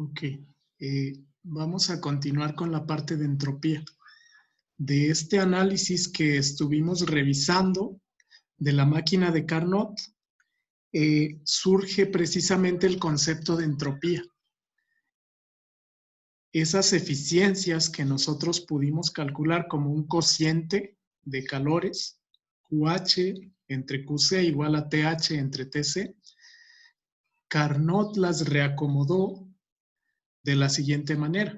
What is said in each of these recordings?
Ok, vamos a continuar con la parte de entropía. De este análisis que estuvimos revisando de la máquina de Carnot, surge precisamente el concepto de entropía. Esas eficiencias que nosotros pudimos calcular como un cociente de calores, QH entre QC igual a TH entre TC, Carnot las reacomodó de la siguiente manera.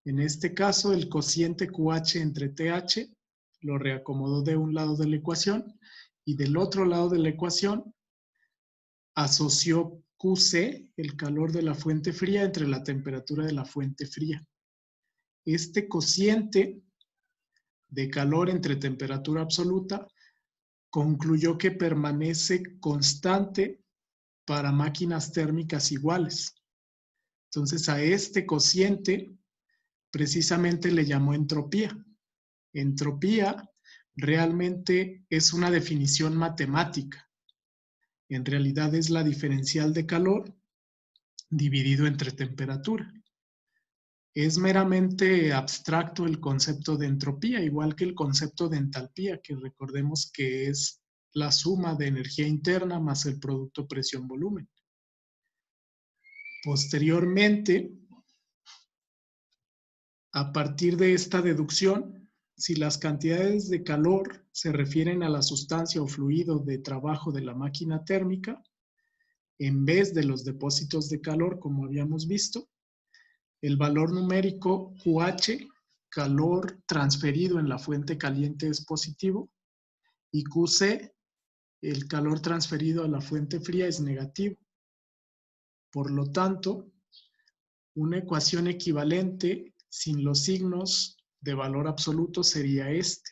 En este caso, el cociente QH entre TH lo reacomodó de un lado de la ecuación y del otro lado de la ecuación asoció QC, el calor de la fuente fría, entre la temperatura de la fuente fría. Este cociente de calor entre temperatura absoluta concluyó que permanece constante para máquinas térmicas iguales. Entonces, a este cociente precisamente le llamó entropía. Entropía realmente es una definición matemática. En realidad es la diferencial de calor dividido entre temperatura. Es meramente abstracto el concepto de entropía, igual que el concepto de entalpía, que recordemos que es la suma de energía interna más el producto presión-volumen. Posteriormente, a partir de esta deducción, si las cantidades de calor se refieren a la sustancia o fluido de trabajo de la máquina térmica, en vez de los depósitos de calor, como habíamos visto, el valor numérico QH, calor transferido en la fuente caliente, es positivo, y QC, el calor transferido a la fuente fría, es negativo. Por lo tanto, una ecuación equivalente sin los signos de valor absoluto sería este.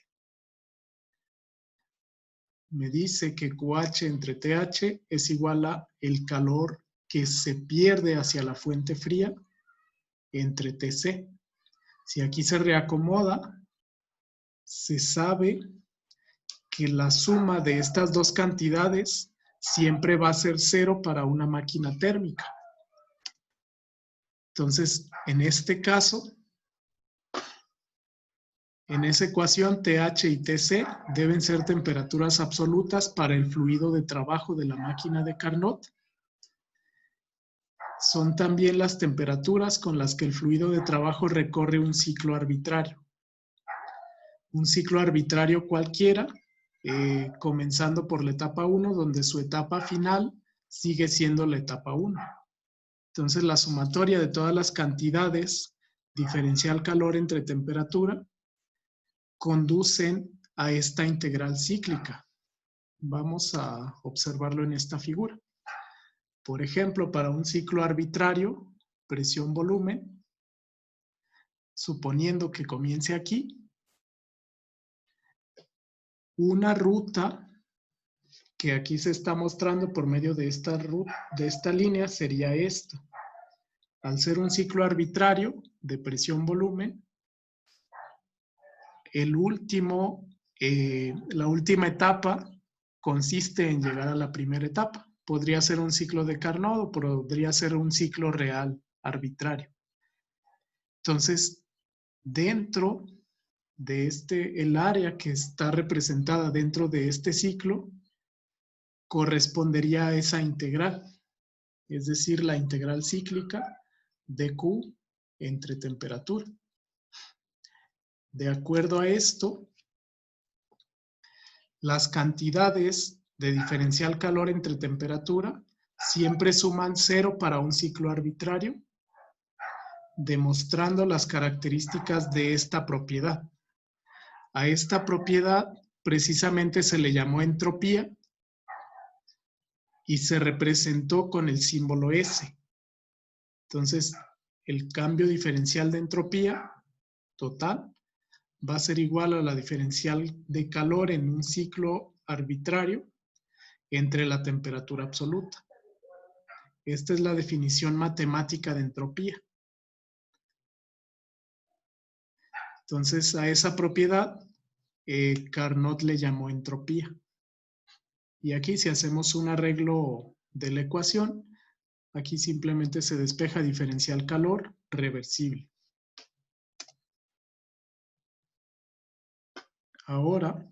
Me dice que QH entre TH es igual a el calor que se pierde hacia la fuente fría entre TC. Si aquí se reacomoda, se sabe que la suma de estas dos cantidades siempre va a ser cero para una máquina térmica. Entonces, en este caso, en esa ecuación, TH y TC deben ser temperaturas absolutas para el fluido de trabajo de la máquina de Carnot. Son también las temperaturas con las que el fluido de trabajo recorre un ciclo arbitrario. Un ciclo arbitrario cualquiera, comenzando por la etapa 1, donde su etapa final sigue siendo la etapa 1. Entonces, la sumatoria de todas las cantidades diferencial calor entre temperatura conducen a esta integral cíclica. Vamos a observarlo en esta figura. Por ejemplo, para un ciclo arbitrario, presión-volumen, suponiendo que comience aquí, una ruta que aquí se está mostrando por medio de esta línea sería esta. Al ser un ciclo arbitrario de presión-volumen, la última etapa consiste en llegar a la primera etapa. Podría ser un ciclo de Carnot o podría ser un ciclo real arbitrario. Entonces, dentro de el área que está representada dentro de este ciclo correspondería a esa integral, es decir, la integral cíclica de Q entre temperatura. De acuerdo a esto, las cantidades de diferencial calor entre temperatura siempre suman cero para un ciclo arbitrario, demostrando las características de esta propiedad. A esta propiedad precisamente se le llamó entropía y se representó con el símbolo S. Entonces, el cambio diferencial de entropía total va a ser igual a la diferencial de calor en un ciclo arbitrario entre la temperatura absoluta. Esta es la definición matemática de entropía. Entonces, a esa propiedad, Carnot le llamó entropía. Y aquí, si hacemos un arreglo de la ecuación, Aquí simplemente se despeja diferencial calor reversible. Ahora,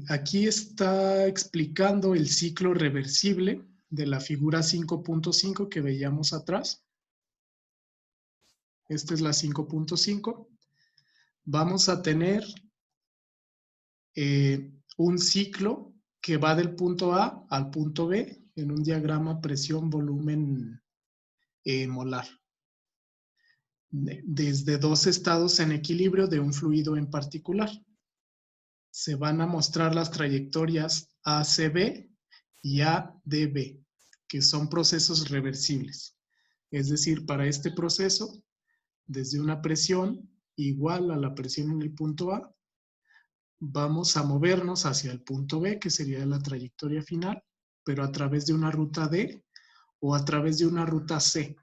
aquí está explicando el ciclo reversible de la figura 5.5 que veíamos atrás. Esta es la 5.5. Vamos a tener un ciclo que va del punto A al punto B en un diagrama presión-volumen molar. Desde dos estados en equilibrio de un fluido en particular. Se van a mostrar las trayectorias ACB y ADB, que son procesos reversibles. Es decir, para este proceso, desde una presión igual a la presión en el punto A, vamos a movernos hacia el punto B, que sería la trayectoria final, pero a través de una ruta D o a través de una ruta C.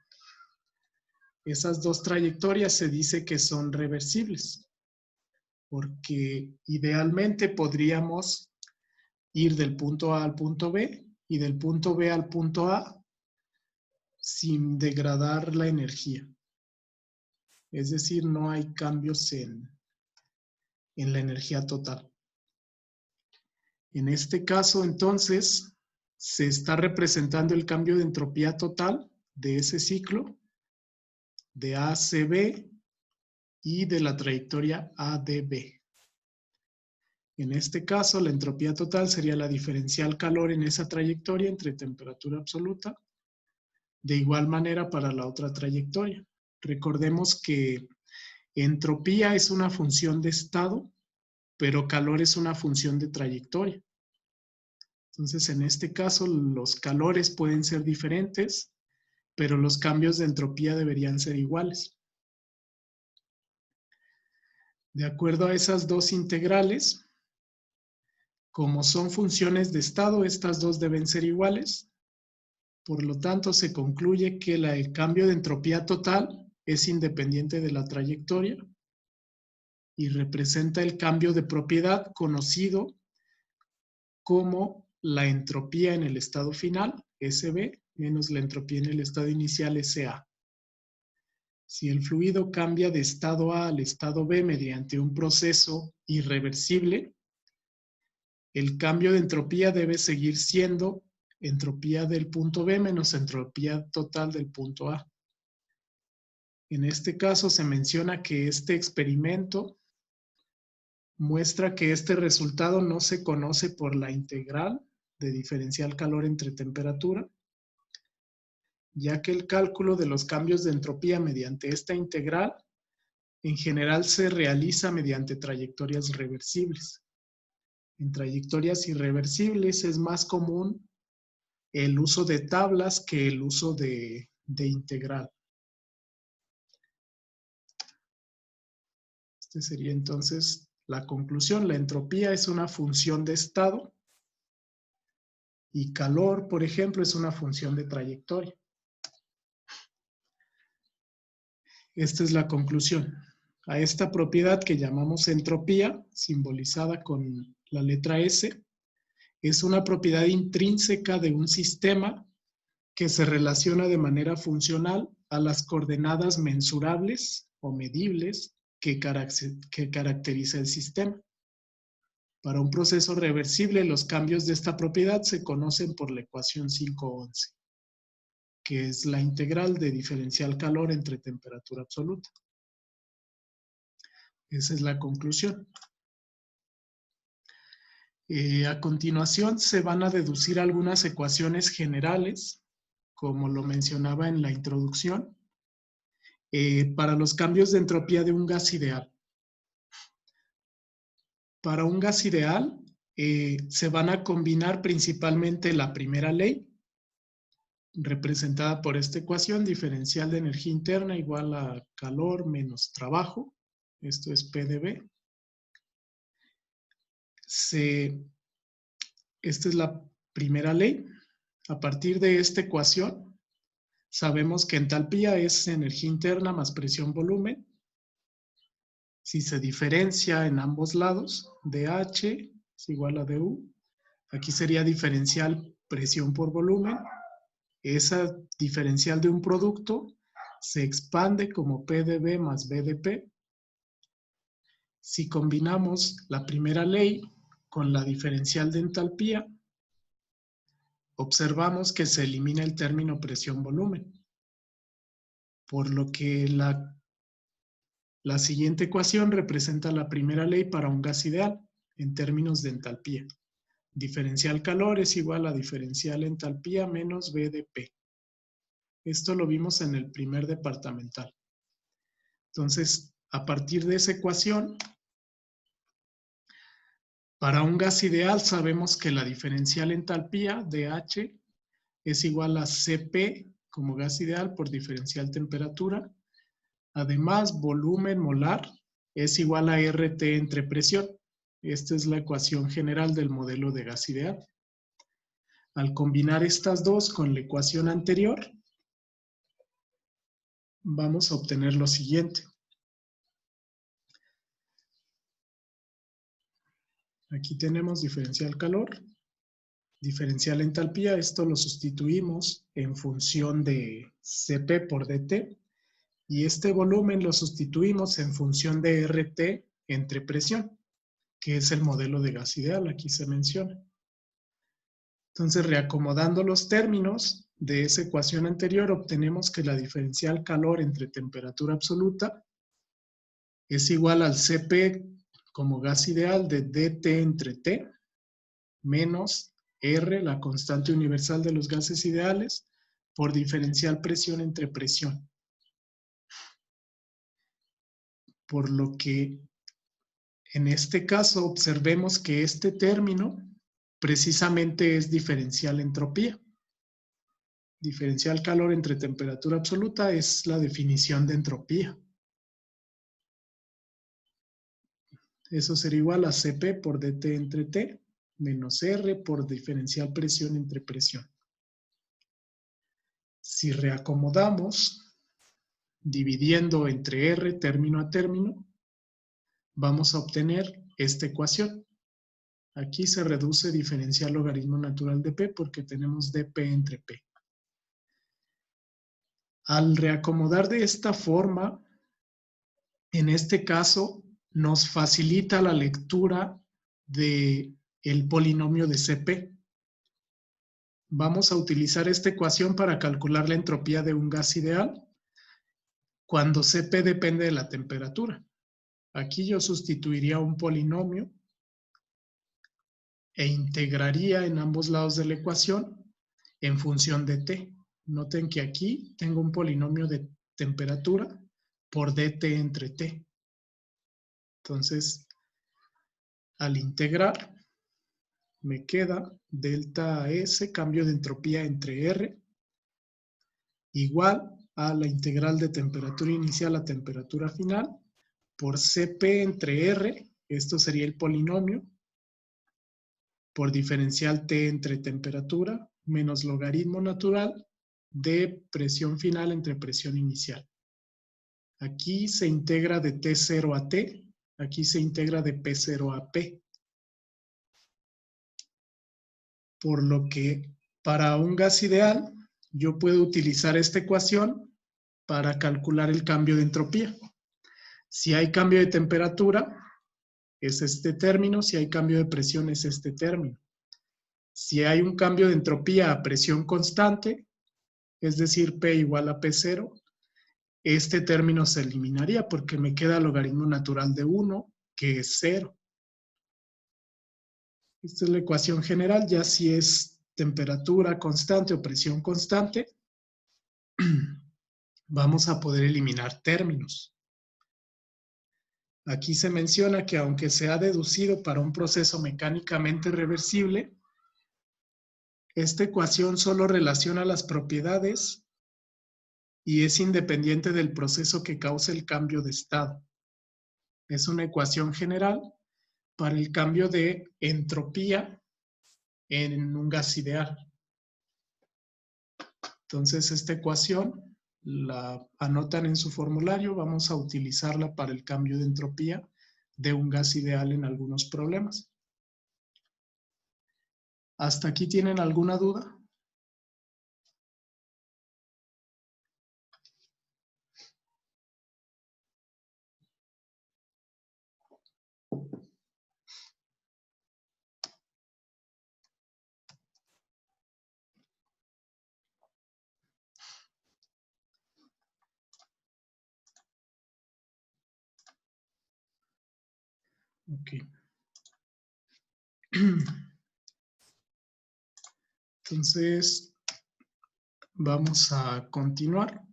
Esas dos trayectorias se dice que son reversibles, porque idealmente podríamos ir del punto A al punto B y del punto B al punto A sin degradar la energía. Es decir, no hay cambios en la energía total. En este caso, entonces, se está representando el cambio de entropía total de ese ciclo de ACB y de la trayectoria ADB. En este caso, la entropía total sería la diferencial calor en esa trayectoria entre temperatura absoluta. De igual manera para la otra trayectoria. Recordemos que entropía es una función de estado, pero calor es una función de trayectoria. Entonces, en este caso, los calores pueden ser diferentes, pero los cambios de entropía deberían ser iguales. De acuerdo a esas dos integrales, como son funciones de estado, estas dos deben ser iguales. Por lo tanto, se concluye que el cambio de entropía total es independiente de la trayectoria y representa el cambio de propiedad conocido como la entropía en el estado final, SB, menos la entropía en el estado inicial, SA. Si el fluido cambia de estado A al estado B mediante un proceso irreversible, el cambio de entropía debe seguir siendo entropía del punto B menos entropía total del punto A. En este caso se menciona que este experimento muestra que este resultado no se conoce por la integral de diferencial calor entre temperatura, ya que el cálculo de los cambios de entropía mediante esta integral en general se realiza mediante trayectorias reversibles. En trayectorias irreversibles es más común el uso de tablas que el uso de integral. Este sería entonces la conclusión. La entropía es una función de estado y calor, por ejemplo, es una función de trayectoria. Esta es la conclusión. A esta propiedad que llamamos entropía, simbolizada con la letra S, es una propiedad intrínseca de un sistema que se relaciona de manera funcional a las coordenadas mensurables o medibles que caracteriza el sistema. Para un proceso reversible, los cambios de esta propiedad se conocen por la ecuación 511, que es la integral de diferencial calor entre temperatura absoluta. Esa es la conclusión. A continuación se van a deducir algunas ecuaciones generales, como lo mencionaba en la introducción, para los cambios de entropía de un gas ideal. Para un gas ideal se van a combinar principalmente la primera ley, representada por esta ecuación, diferencial de energía interna igual a calor menos trabajo. Esto es PdV. Esta es la primera ley. A partir de esta ecuación, sabemos que entalpía es energía interna más presión volumen. Si se diferencia en ambos lados, dH es igual a du. Aquí sería diferencial presión por volumen. Esa diferencial de un producto se expande como P de B más B de P. Si combinamos la primera ley con la diferencial de entalpía, observamos que se elimina el término presión-volumen, por lo que la siguiente ecuación representa la primera ley para un gas ideal en términos de entalpía. Diferencial calor es igual a diferencial entalpía menos V de P. Esto lo vimos en el primer departamental. Entonces, a partir de esa ecuación, para un gas ideal sabemos que la diferencial entalpía de H es igual a Cp como gas ideal por diferencial temperatura. Además, volumen molar es igual a RT entre presión. Esta es la ecuación general del modelo de gas ideal. Al combinar estas dos con la ecuación anterior, vamos a obtener lo siguiente. Aquí tenemos diferencial calor, diferencial entalpía. Esto lo sustituimos en función de Cp por dt. Y este volumen lo sustituimos en función de RT entre presión, que es el modelo de gas ideal, aquí se menciona. Entonces, reacomodando los términos de esa ecuación anterior, obtenemos que la diferencial calor entre temperatura absoluta es igual al Cp como gas ideal de dt entre T menos R, la constante universal de los gases ideales, por diferencial presión entre presión. Por lo que en este caso observemos que este término precisamente es diferencial entropía. Diferencial calor entre temperatura absoluta es la definición de entropía. Eso sería igual a Cp por dt entre T menos R por diferencial presión entre presión. Si reacomodamos, dividiendo entre R término a término, vamos a obtener esta ecuación. Aquí se reduce diferencial logaritmo natural de P porque tenemos dP entre P. Al reacomodar de esta forma, en este caso, nos facilita la lectura del polinomio de Cp. Vamos a utilizar esta ecuación para calcular la entropía de un gas ideal cuando Cp depende de la temperatura. Aquí yo sustituiría un polinomio e integraría en ambos lados de la ecuación en función de T. Noten que aquí tengo un polinomio de temperatura por dt entre T. Entonces, al integrar, me queda delta S, cambio de entropía entre R, igual a la integral de temperatura inicial a temperatura final, por Cp entre R, esto sería el polinomio, por diferencial T entre temperatura, menos logaritmo natural de presión final entre presión inicial. Aquí se integra de T0 a T, aquí se integra de P0 a P. Por lo que para un gas ideal, yo puedo utilizar esta ecuación para calcular el cambio de entropía. Si hay cambio de temperatura, es este término. Si hay cambio de presión, es este término. Si hay un cambio de entropía a presión constante, es decir, P igual a P0, este término se eliminaría porque me queda logaritmo natural de 1, que es 0. Esta es la ecuación general. Ya si es temperatura constante o presión constante, vamos a poder eliminar términos. Aquí se menciona que aunque se ha deducido para un proceso mecánicamente reversible, esta ecuación solo relaciona las propiedades y es independiente del proceso que causa el cambio de estado. Es una ecuación general para el cambio de entropía en un gas ideal. Entonces, esta ecuación la anotan en su formulario. Vamos a utilizarla para el cambio de entropía de un gas ideal en algunos problemas. ¿Hasta aquí tienen alguna duda? Ok. Entonces, vamos a continuar.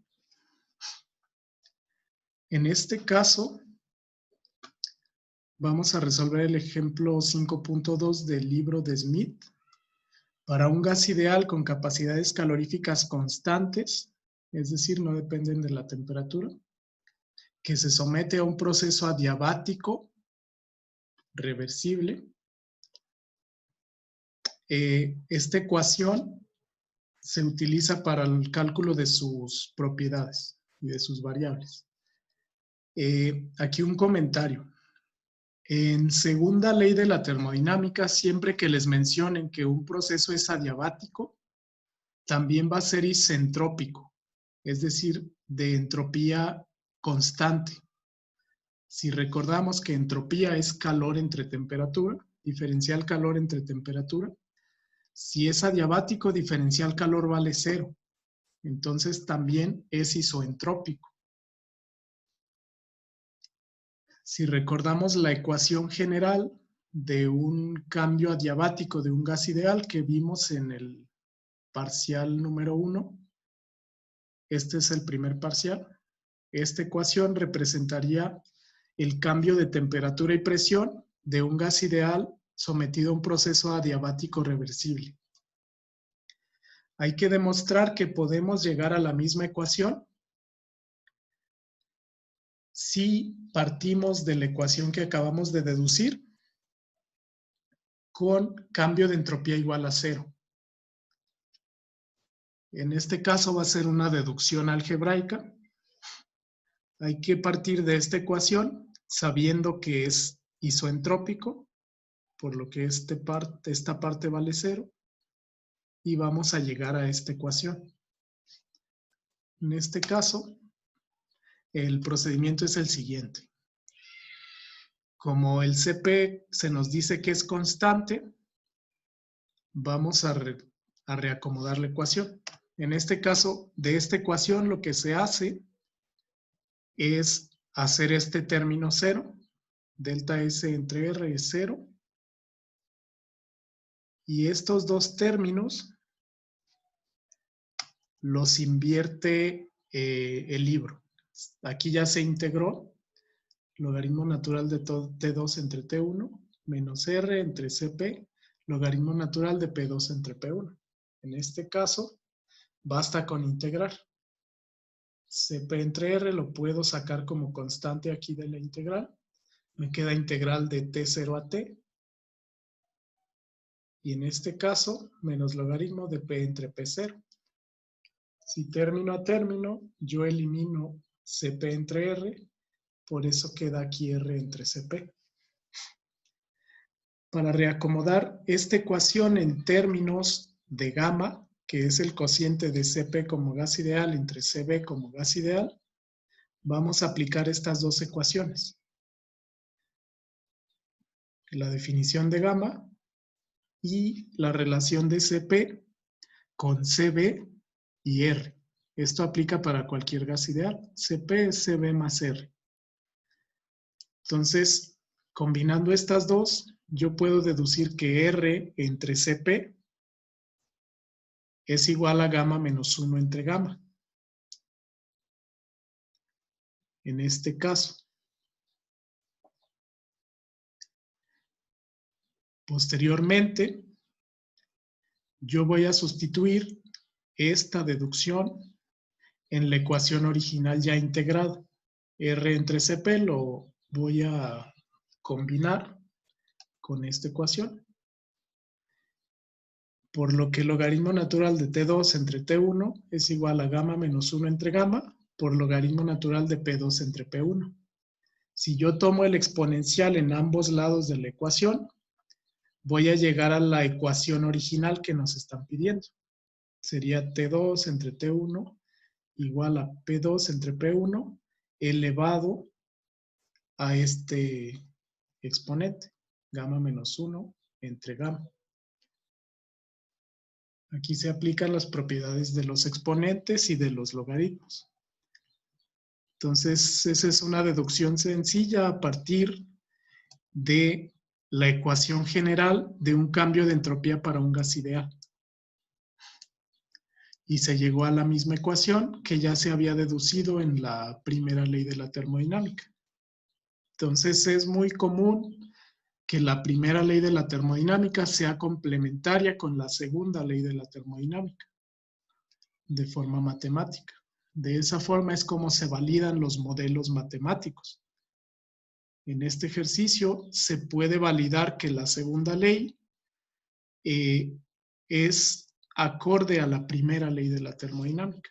En este caso, vamos a resolver el ejemplo 5.2 del libro de Smith. Para un gas ideal con capacidades caloríficas constantes, es decir, no dependen de la temperatura, que se somete a un proceso adiabático reversible, esta ecuación se utiliza para el cálculo de sus propiedades y de sus variables. Aquí un comentario. En segunda ley de la termodinámica, siempre que les mencionen que un proceso es adiabático, también va a ser isentrópico, es decir, de entropía constante. Si recordamos que entropía es calor entre temperatura, diferencial calor entre temperatura, si es adiabático, diferencial calor vale 0. Entonces también es isoentrópico. Si recordamos la ecuación general de un cambio adiabático de un gas ideal que vimos en el parcial número 1, este es el primer parcial. Esta ecuación representaría el cambio de temperatura y presión de un gas ideal sometido a un proceso adiabático reversible. Hay que demostrar que podemos llegar a la misma ecuación si partimos de la ecuación que acabamos de deducir con cambio de entropía igual a 0. En este caso va a ser una deducción algebraica. Hay que partir de esta ecuación sabiendo que es isoentrópico, por lo que esta parte vale 0. Y vamos a llegar a esta ecuación. En este caso, el procedimiento es el siguiente. Como el Cp se nos dice que es constante, vamos a reacomodar la ecuación. En este caso, de esta ecuación lo que se hace es hacer este término 0. Delta S entre R es 0. Y estos dos términos los invierte el libro. Aquí ya se integró logaritmo natural de T2 entre T1 menos R entre Cp, logaritmo natural de P2 entre P1. En este caso, basta con integrar. Cp entre R lo puedo sacar como constante aquí de la integral. Me queda integral de T0 a T. Y en este caso, menos logaritmo de P entre P0. Si término a término, yo elimino Cp entre R, por eso queda aquí R entre Cp. Para reacomodar esta ecuación en términos de gamma, que es el cociente de Cp como gas ideal entre Cb como gas ideal, vamos a aplicar estas dos ecuaciones. La definición de gamma y la relación de Cp con Cb y R. Esto aplica para cualquier gas ideal. Cp es Cb más R. Entonces, combinando estas dos, yo puedo deducir que R entre Cp es igual a gamma menos 1 entre gamma. En este caso. Posteriormente, yo voy a sustituir esta deducción en la ecuación original ya integrada. R entre Cp lo voy a combinar con esta ecuación. Por lo que el logaritmo natural de T2 entre T1 es igual a gamma menos 1 entre gamma por logaritmo natural de P2 entre P1. Si yo tomo el exponencial en ambos lados de la ecuación, voy a llegar a la ecuación original que nos están pidiendo. Sería T2 entre T1 igual a P2 entre P1 elevado a este exponente, gamma menos 1 entre gamma. Aquí se aplican las propiedades de los exponentes y de los logaritmos. Entonces, esa es una deducción sencilla a partir de la ecuación general de un cambio de entropía para un gas ideal. Y se llegó a la misma ecuación que ya se había deducido en la primera ley de la termodinámica. Entonces, es muy común que la primera ley de la termodinámica sea complementaria con la segunda ley de la termodinámica, de forma matemática. De esa forma es como se validan los modelos matemáticos. En este ejercicio se puede validar que la segunda ley es acorde a la primera ley de la termodinámica.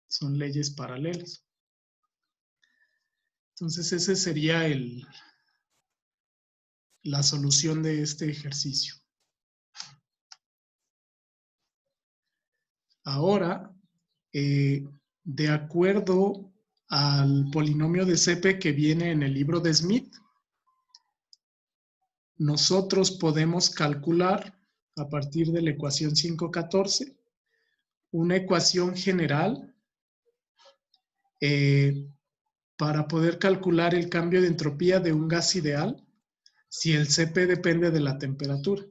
Son leyes paralelas. Entonces ese sería la solución de este ejercicio. Ahora, de acuerdo al polinomio de Sepe que viene en el libro de Smith, nosotros podemos calcular a partir de la ecuación 514 una ecuación general para poder calcular el cambio de entropía de un gas ideal si el Cp depende de la temperatura.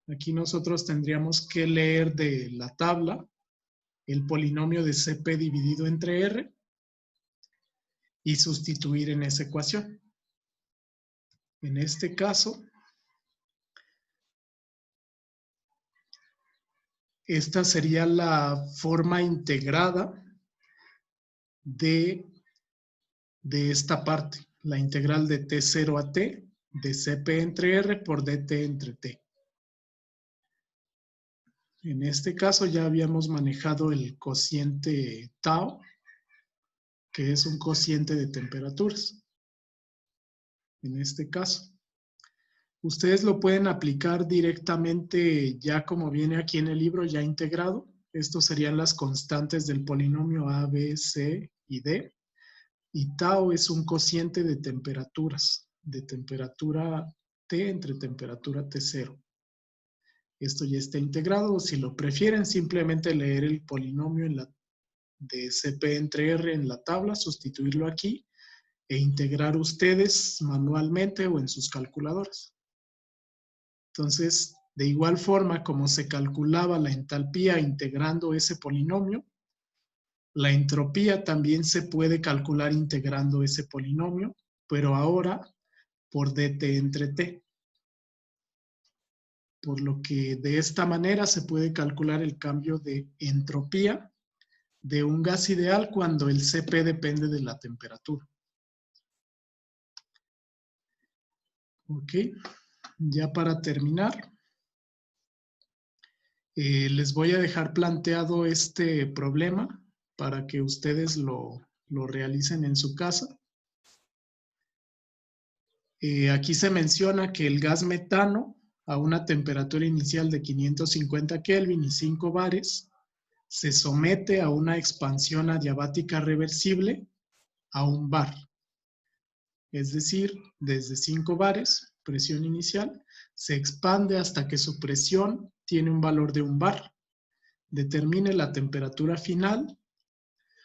Aquí nosotros tendríamos que leer de la tabla el polinomio de Cp dividido entre R y sustituir en esa ecuación. En este caso, esta sería la forma integrada de esta parte, la integral de T0 a T de Cp entre R por dt entre T. En este caso ya habíamos manejado el cociente tau, que es un cociente de temperaturas. En este caso, ustedes lo pueden aplicar directamente ya como viene aquí en el libro, ya integrado. Estos serían las constantes del polinomio A, B, C y D. Y tau es un cociente de temperaturas, de temperatura T entre temperatura T0. Esto ya está integrado, o si lo prefieren, simplemente leer el polinomio de Cp entre R en la tabla, sustituirlo aquí e integrar ustedes manualmente o en sus calculadoras. Entonces, de igual forma como se calculaba la entalpía integrando ese polinomio, la entropía también se puede calcular integrando ese polinomio, pero ahora por dt entre t. Por lo que de esta manera se puede calcular el cambio de entropía de un gas ideal cuando el Cp depende de la temperatura. Ok, ya para terminar, les voy a dejar planteado este problema para que ustedes lo realicen en su casa. Aquí se menciona que el gas metano a una temperatura inicial de 550 Kelvin y 5 bares se somete a una expansión adiabática reversible a 1 bar. Es decir, desde 5 bares, presión inicial, se expande hasta que su presión tiene un valor de 1 bar. Determine la temperatura final,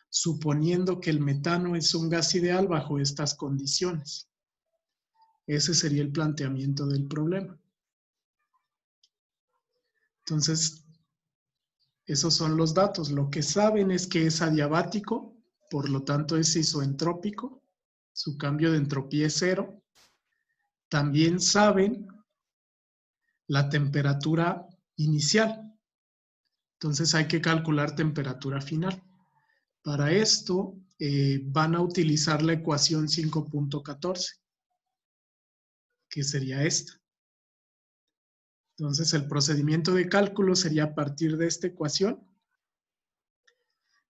suponiendo que el metano es un gas ideal bajo estas condiciones. Ese sería el planteamiento del problema. Entonces, esos son los datos. Lo que saben es que es adiabático, por lo tanto es isoentrópico. Su cambio de entropía es 0. También saben la temperatura inicial. Entonces hay que calcular temperatura final. Para esto van a utilizar la ecuación 5.14, que sería esta. Entonces el procedimiento de cálculo sería a partir de esta ecuación.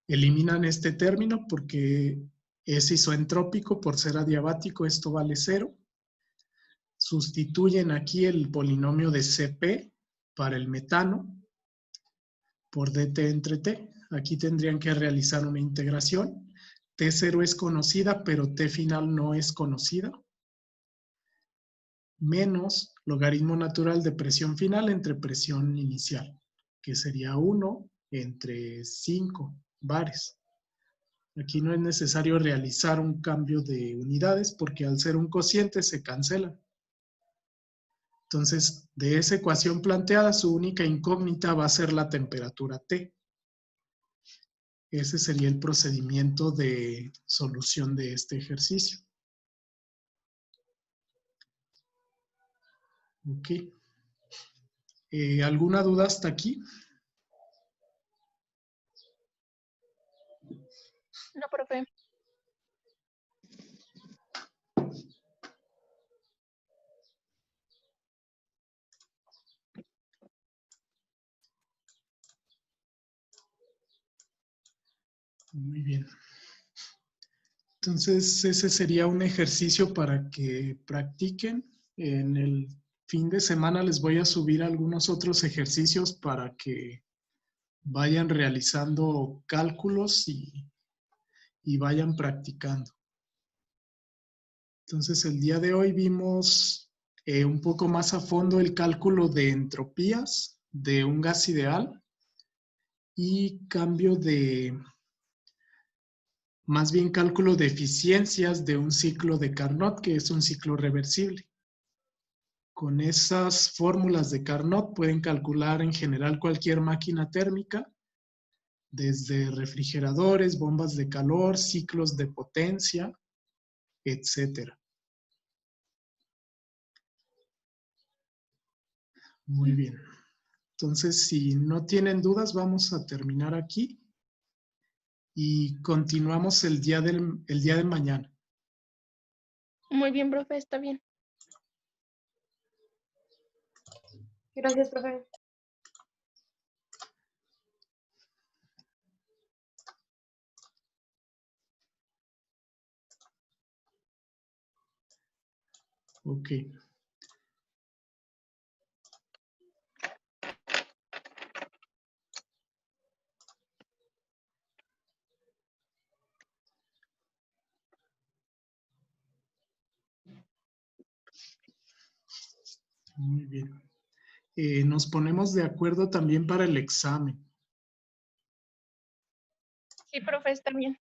Eliminan este término porque es isoentrópico, por ser adiabático esto vale 0. sustituyen aquí el polinomio de Cp para el metano por dt entre t. Aquí tendrían que realizar una integración. T0 es conocida, pero T final no es conocida. Menos logaritmo natural de presión final entre presión inicial, que sería 1 entre 5 bares. Aquí no es necesario realizar un cambio de unidades porque al ser un cociente se cancelan. Entonces, de esa ecuación planteada, su única incógnita va a ser la temperatura T. Ese sería el procedimiento de solución de este ejercicio. Ok. ¿Alguna duda hasta aquí? No, profe. Muy bien. Entonces, ese sería un ejercicio para que practiquen. En el fin de semana les voy a subir algunos otros ejercicios para que vayan realizando cálculos y vayan practicando. Entonces, el día de hoy vimos un poco más a fondo el cálculo de entropías de un gas ideal y cambio de, más bien cálculo de eficiencias de un ciclo de Carnot, que es un ciclo reversible. Con esas fórmulas de Carnot pueden calcular en general cualquier máquina térmica, desde refrigeradores, bombas de calor, ciclos de potencia, etcétera. Muy bien. Entonces, si no tienen dudas, vamos a terminar aquí y continuamos el día de mañana. Muy bien, profe, está bien. Gracias, profe. Ok. Muy bien. Nos ponemos de acuerdo también para el examen. Sí, profe, está bien.